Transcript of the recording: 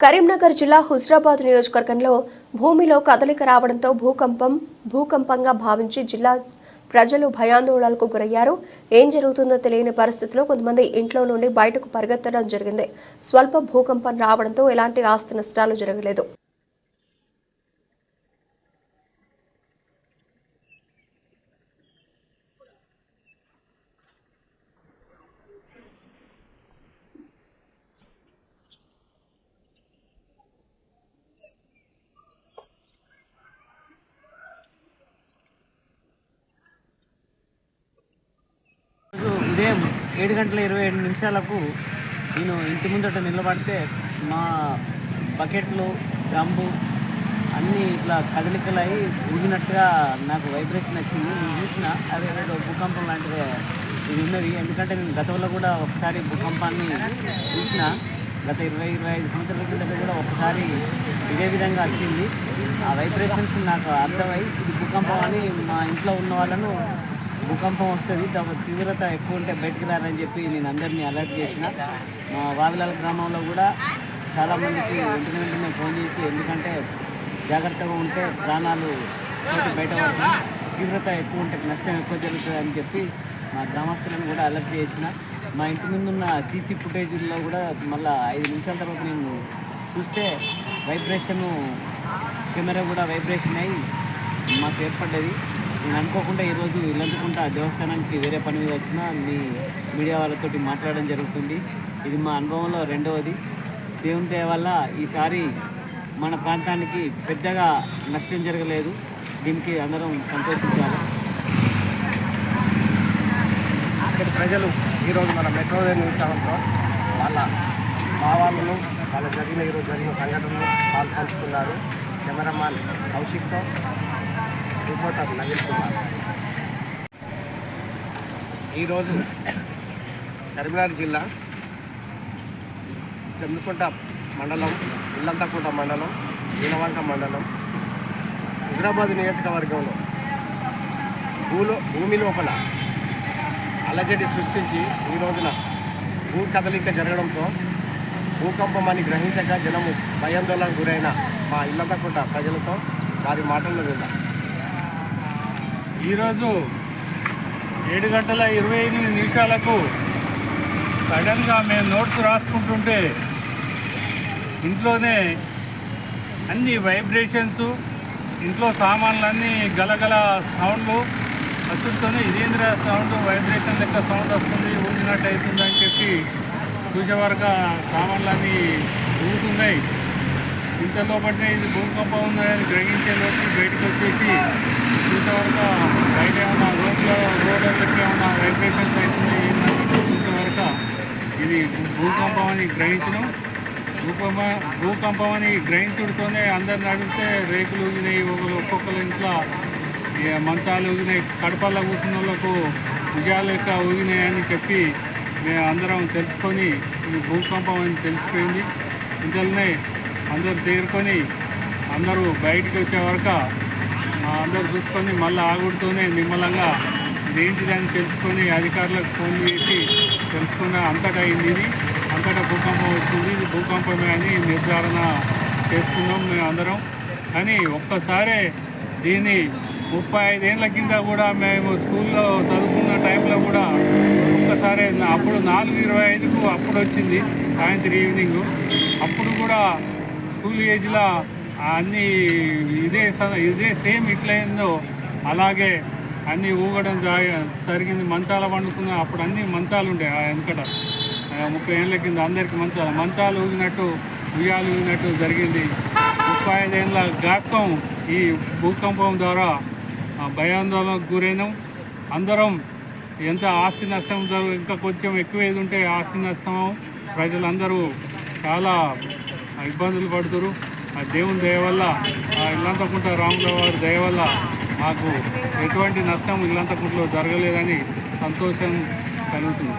కరీంనగర్ జిల్లా హుజరాబాద్ నియోజకవర్గంలో భూమిలో కదలిక రావడంతో భూకంపంగా భావించి జిల్లా ప్రజలు భయాందోళనలకు గురయ్యారు. ఏం జరుగుతుందో తెలియని పరిస్థితిలో కొంతమంది ఇంట్లో నుండి బయటకు పరిగెత్తడం జరిగింది. స్వల్ప భూకంపం రావడంతో ఎలాంటి ఆస్తి నష్టాలు జరగలేదు. ఉదయం 7:27 నేను ఇంటి ముందట నిలబడితే మా బకెట్లు గంబు అన్నీ ఇట్లా కదలికలై ఊగినట్టుగా నాకు వైబ్రేషన్ వచ్చింది. నేను చూసిన అదే ఏదో భూకంపం లాంటిదే ఇది ఉన్నది. ఎందుకంటే నేను గతంలో కూడా ఒకసారి భూకంపాన్ని చూసిన, గత 20-25 సంవత్సరాల కిందట కూడా ఒకసారి ఇదే విధంగా వచ్చింది. ఆ వైబ్రేషన్స్ నాకు అర్థమై ఇది భూకంపం అని మా ఇంట్లో ఉన్న వాళ్ళను భూకంపం వస్తుంది, తీవ్రత ఎక్కువ ఉంటే బయటికి రారని చెప్పి నేను అందరినీ అలర్ట్ చేసిన. మా వావిలాల గ్రామంలో కూడా చాలామందికి వెంటనే ఫోన్ చేసి, ఎందుకంటే జాగ్రత్తగా ఉంటే ప్రాణాలు బయట పడుతుంది, తీవ్రత ఎక్కువ ఉంటే నష్టం ఎక్కువ జరుగుతుంది అని చెప్పి మా గ్రామస్తులను కూడా అలర్ట్ చేసిన. మా ఇంటి ముందున్న సీసీ ఫుటేజీల్లో కూడా మళ్ళీ 5 నిమిషాల తర్వాత నేను చూస్తే కెమెరా కూడా వైబ్రేషన్ అయ్యి మాకు ఏర్పడ్డది. నేను అనుకోకుండా ఈరోజు ఇల్లందుకుంటా దేవస్థానానికి వేరే పని మీద వచ్చిన మీడియా వాళ్ళతోటి మాట్లాడడం జరుగుతుంది. ఇది మా అనుభవంలో రెండవది. దేవుని దయ వల్ల ఈసారి మన ప్రాంతానికి పెద్దగా నష్టం జరగలేదు. దీనికి అందరం సంతోషించాలి. ఇక్కడి ప్రజలు ఈరోజు మన మెట్రో రైలు ఉత్సవంతో వాళ్ళ భావాలను జరిగిన సంఘటనలు పాల్పంచుకున్నారు. కెమెరామాన్ కౌశిక్తో రిపోర్టర్ నవీన్ కుమార్. ఈరోజు కరీంనగర్ జిల్లా జమ్మికుంట మండలం, ఇల్లంతకుంట మండలం, ఈనవంక మండలం, హుజరాబాద్ నియోజకవర్గంలో భూమి లోపల అలజడి సృష్టించి ఈ రోజున భూ కదలిక జరగడంతో భూకంపమని గ్రహించక జనము భయాందోళనకు గురైన మా ఇల్లంతకుంట ప్రజలతో వారి మాటల్లో విన్నాం. ఈరోజు 7:28 సడన్గా మేము నోట్స్ రాసుకుంటుంటే ఇంట్లోనే అన్ని వైబ్రేషన్స్, ఇంట్లో సామాన్లన్నీ గలగల సౌండ్లు వచ్చుతూనే ఇదేంద్ర సౌండ్ వైబ్రేషన్ లెక్క సౌండ్ వస్తుంది, ఊగినట్టు అవుతుంది అని చెప్పి చూసేవరకు సామాన్లన్నీ ఊగుతున్నాయి. ఇంతలో పట్టిన ఇది భూకంపం ఉందని గ్రహించే లోపు బయటకు వచ్చేసి చూసేవరకు బయట ఏమన్నా రోడ్లకి ఏమన్నా వైబ్రేషన్స్ అవుతుంది ఏంటంటే చూసేవరకు ఇది భూకంపం అని గ్రహించడం. భూకంపం అని గ్రహించడంతోనే అందరు నడిపితే రేకులు ఊగినాయి, ఒక్కొక్కరు ఇంట్లో మంచాలు ఊగినాయి, కడపల్లో కూర్చున్న వాళ్ళకు భుజాలు లెక్క ఊగినాయి అని చెప్పి మేము అందరం తెలుసుకొని ఇది భూకంపం అని తెలిసిపోయింది. ఇంతలోనే అందరూ తేరుకొని అందరూ బయటికి వచ్చే వరకు అందరూ చూసుకొని మళ్ళీ ఆగుడుతూనే నిమ్మలంగా ఇదేంటిదని తెలుసుకొని అధికారులకు ఫోన్ చేసి తెలుసుకున్న అంతటా అయింది. ఇది అంతటా భూకంపం వచ్చింది, ఇది భూకంపమే అని నిర్ధారణ చేసుకున్నాం మేము అందరం. కానీ ఒక్కసారే దీన్ని 35 ఏళ్ళ కింద కూడా మేము స్కూల్లో చదువుకున్న టైంలో కూడా ఒక్కసారి అప్పుడు 4:25కు అప్పుడు వచ్చింది, సాయంత్రం ఈవినింగ్. అప్పుడు కూడా స్కూల్ ఏజ్లో అన్నీ ఇదే సేమ్ ఇట్లయిందో అలాగే అన్నీ ఊగడం జరిగింది. మంచాల వండుకున్న అప్పుడు అన్నీ మంచాలు ఉండే వెనకట 30 ఏళ్ళ కింద అందరికీ మంచాలు ఊగినట్టు, ఉయ్యాలు ఊగినట్టు జరిగింది. 35 ఏళ్ళ జ్ఞాపకం ఈ భూకంపం ద్వారా భయాందోళనకు గురైనాం. అందరం ఎంత ఆస్తి నష్టం ఇంకా కొంచెం ఎక్కువ ఏది ఉంటే ఆస్తి నష్టం ప్రజలందరూ చాలా ఇబ్బందులు పడుతున్నారు. ఆ దేవుని దయ వల్ల, ఆ ఇల్లంతకుంట రాముల వారి దయ వల్ల మాకు ఎటువంటి నష్టం ఇల్లంతకుంటలో జరగలేదని సంతోషం కలుగుతుంది.